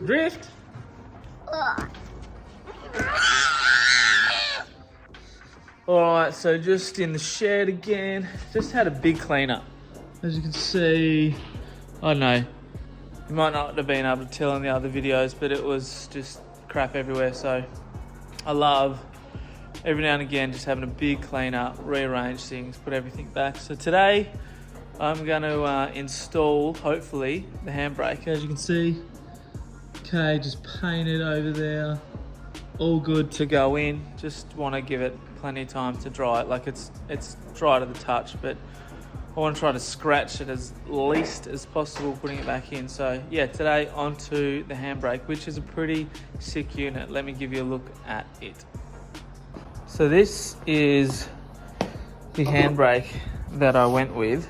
Drift. Alright, so just in the shed again. Just had a big cleanup. As you can see, I don't know, you might not have been able to tell in the other videos, but it was just crap everywhere. So I love every now and again just having a big clean up, rearrange things, put everything back. So today I'm going to install, hopefully, the handbrake. As you can see, okay, just painted over there, all good to go in. Just want to give it plenty of time to dry. Like it's dry to the touch, but I want to try to scratch it as least as possible putting it back in. So yeah, today onto the handbrake, which is a pretty sick unit. Let me give you a look at it. So this is the handbrake that I went with.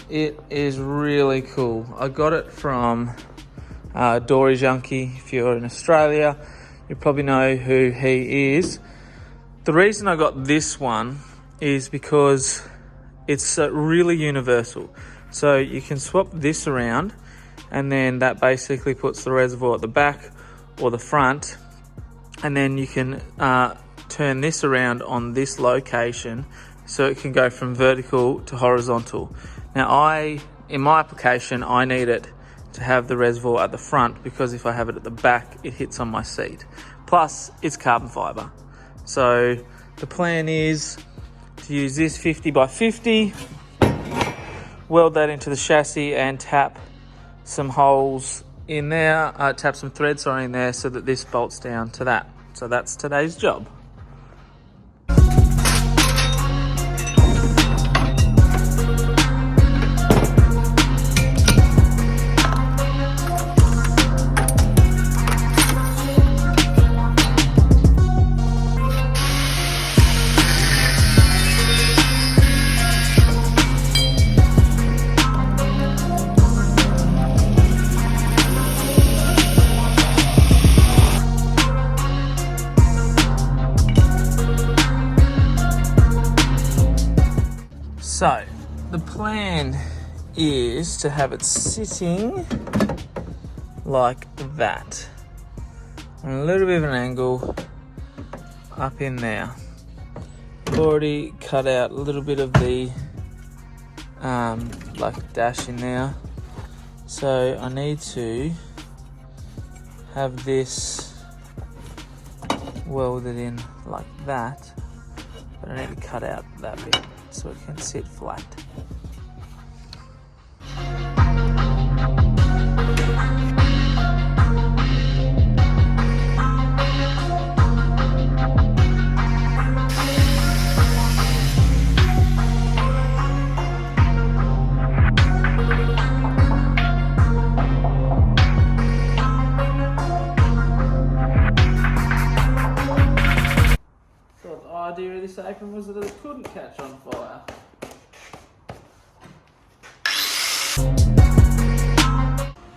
It is really cool. I got it from Dory Junkie. If you're in Australia, you probably know who he is. The reason I got this one is because it's really universal. So you can swap this around, and then that basically puts the reservoir at the back or the front, and then you can turn this around on this location so it can go from vertical to horizontal. Now in my application, I need it to have the reservoir at the front, because if I have it at the back, it hits on my seat. Plus, it's carbon fiber. So the plan is to use this 50 by 50, weld that into the chassis and tap some holes in there, tap some threads in there so that this bolts down to that. So that's today's job. So the plan is to have it sitting like that, and a little bit of an angle up in there. I've already cut out a little bit of the like dash in there, so I need to have this welded in like that, but I need to cut out that bit so it can sit flat. So the idea of this apron was that it couldn't catch on fire.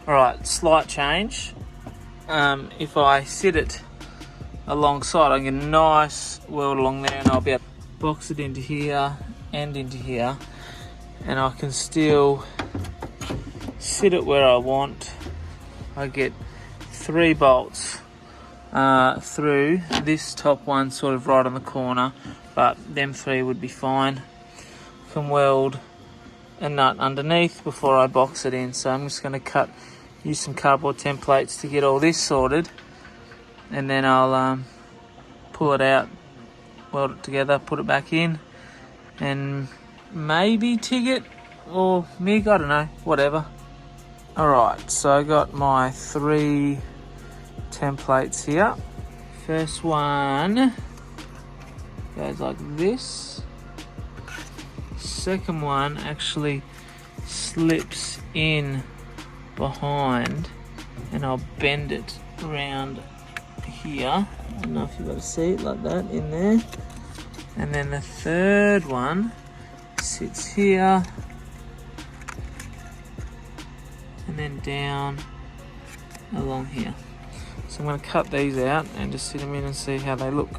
Alright, slight change. If I sit it alongside, I can get a nice weld along there, and I'll be able to box it into here and into here, and I can still sit it where I want. I get 3 bolts through this top one, sort of right on the corner, but them 3 would be fine. Can weld a nut underneath before I box it in. So I'm just going to use some cardboard templates to get all this sorted, and then I'll pull it out, weld it together, put it back in, and maybe TIG it or MIG, I don't know, whatever. Alright, so I got my 3 templates here. First one goes like this. Second one actually slips in behind, and I'll bend it around here. I don't know if you've got to see it like that in there. And then the third one sits here and then down along here. So I'm going to cut these out and just sit them in and see how they look.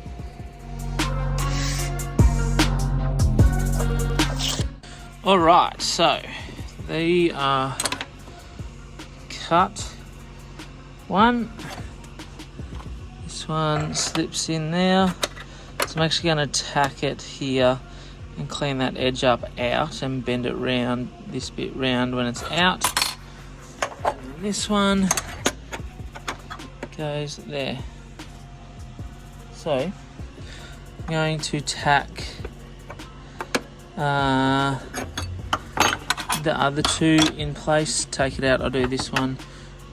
Alright, so they are cut one. This one slips in there. So I'm actually going to tack it here and clean that edge up out and bend it round, this bit round when it's out. And then this one goes there. So I'm going to tack the other two in place. Take it out, I'll do this one.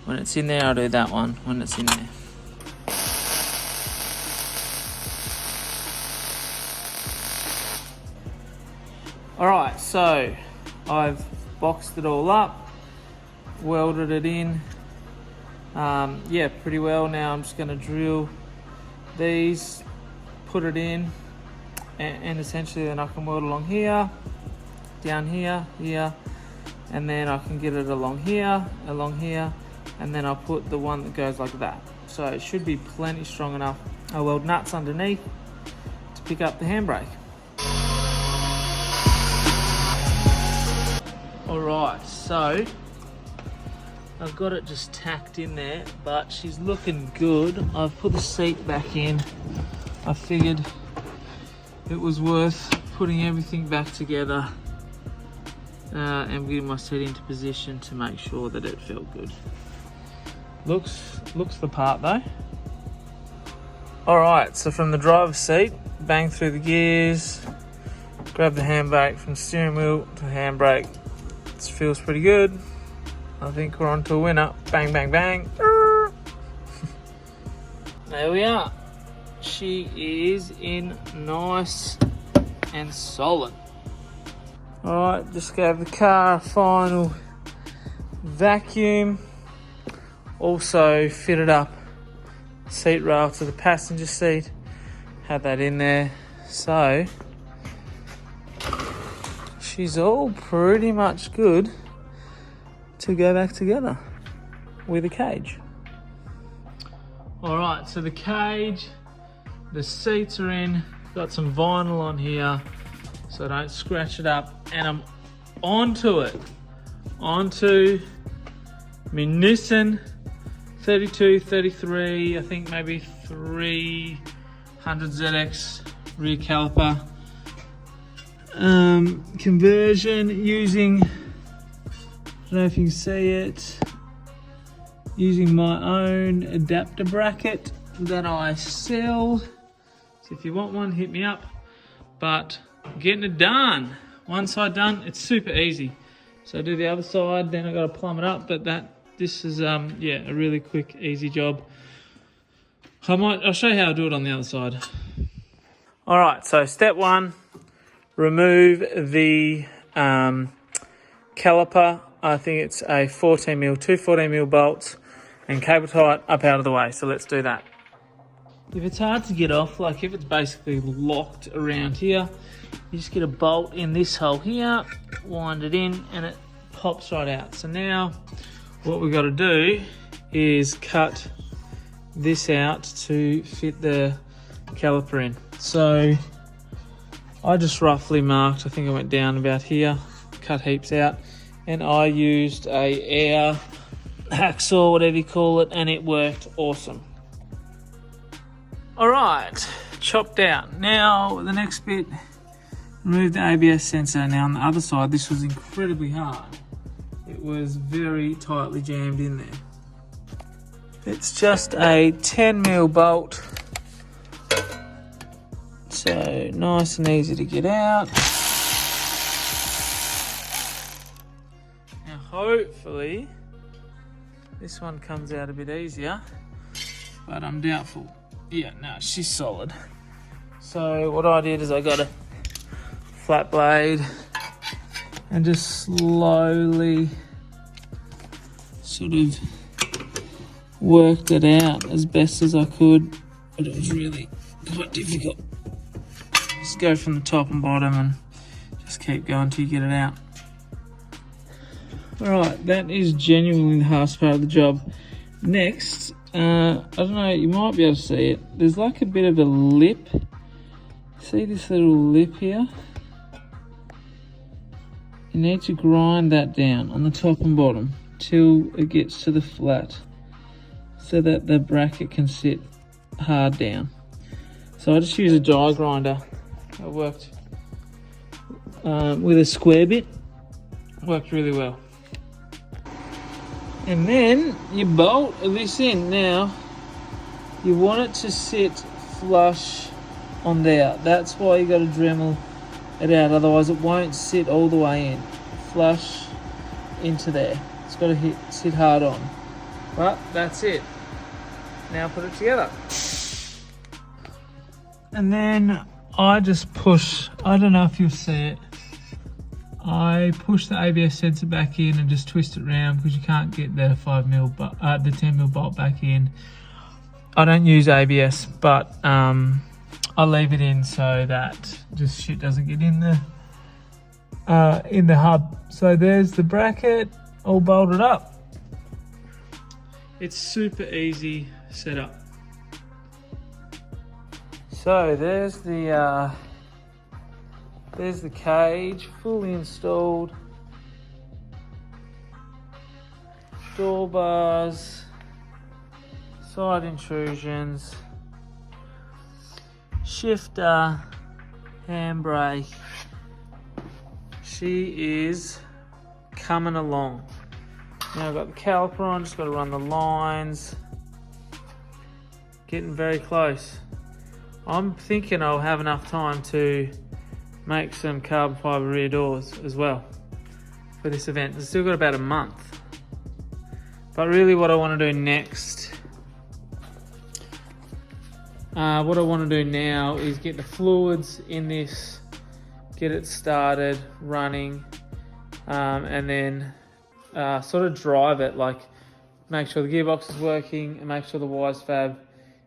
When it's in there, I'll do that one when it's in there. Alright, so I've boxed it all up, welded it in, yeah, pretty well. Now I'm just going to drill these, put it in, and essentially then I can weld along here, down here, here, and then I can get it along here, and then I'll put the one that goes like that. So it should be plenty strong enough. I'll weld nuts underneath to pick up the handbrake. Alright, so I've got it just tacked in there, but she's looking good. I've put the seat back in. I figured it was worth putting everything back together and getting my seat into position to make sure that it felt good. Looks the part though. Alright, so from the driver's seat, bang through the gears, grab the handbrake from the steering wheel to the handbrake. This feels pretty good. I think we're on to a winner. Bang, bang, bang. There we are. She is in nice and solid. Alright, just gave the car a final vacuum. Also fitted up seat rail to the passenger seat. Had that in there. So she's all pretty much good to go back together with a cage. Alright, so the cage, the seats are in, got some vinyl on here so I don't scratch it up, and I'm onto it. Onto my Nissan 32, 33, I think maybe 300 ZX rear caliper. Conversion using, I don't know if you can see it, using my own adapter bracket that I sell. So if you want one, hit me up. But getting it done. One side done, it's super easy. So I do the other side, then I got to plumb it up. But this is yeah, a really quick, easy job. I'll show you how I do it on the other side. All right, so step one. Remove the caliper. I think it's a 14mm, two 14mm bolts, and cable tie it up out of the way. So let's do that. If it's hard to get off, like if it's basically locked around here, you just get a bolt in this hole here, wind it in, and it pops right out. So now what we've got to do is cut this out to fit the caliper in. So I just roughly marked, I think I went down about here, cut heaps out, and I used a air hacksaw, whatever you call it, and it worked awesome. All right, chopped out. Now the next bit, remove the ABS sensor. Now on the other side, this was incredibly hard. It was very tightly jammed in there. It's just a 10mm bolt. So nice and easy to get out. Now hopefully this one comes out a bit easier, but I'm doubtful. Yeah, no, she's solid. So what I did is I got a flat blade and just slowly sort of worked it out as best as I could, but it was really quite difficult. Just go from the top and bottom and just keep going till you get it out. Alright, that is genuinely the hardest part of the job. Next, I don't know, you might be able to see it. There's like a bit of a lip. See this little lip here? You need to grind that down on the top and bottom till it gets to the flat. so that the bracket can sit hard down. So I just use a die grinder. I worked with a square bit. Worked really well. And then you bolt this in. Now you want it to sit flush on there. That's why you got to Dremel it out, otherwise it won't sit all the way in. Flush into there. It's got to sit hard on. But that's it. Now put it together. And then I just push, I don't know if you'll see it, I push the ABS sensor back in and just twist it around because you can't get the 10mm bolt back in. I don't use ABS, but I leave it in so that just shit doesn't get in the hub. So there's the bracket all bolted up. It's super easy setup. So there's the cage fully installed. Door bars, side intrusions, shifter, handbrake. She is coming along. Now I've got the caliper on, just got to run the lines. Getting very close. I'm thinking I'll have enough time to make some carbon fibre rear doors as well for this event. I've still got about a month. But really what I want to do next, what I want to do now is get the fluids in this, get it started, running, and then sort of drive it, like make sure the gearbox is working and make sure the wise fab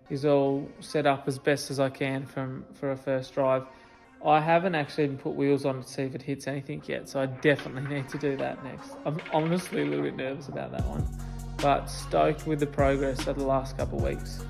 is all set up as best as I can for a first drive. I haven't actually even put wheels on to see if it hits anything yet, so I definitely need to do that next. I'm honestly a little bit nervous about that one, but stoked with the progress of the last couple of weeks.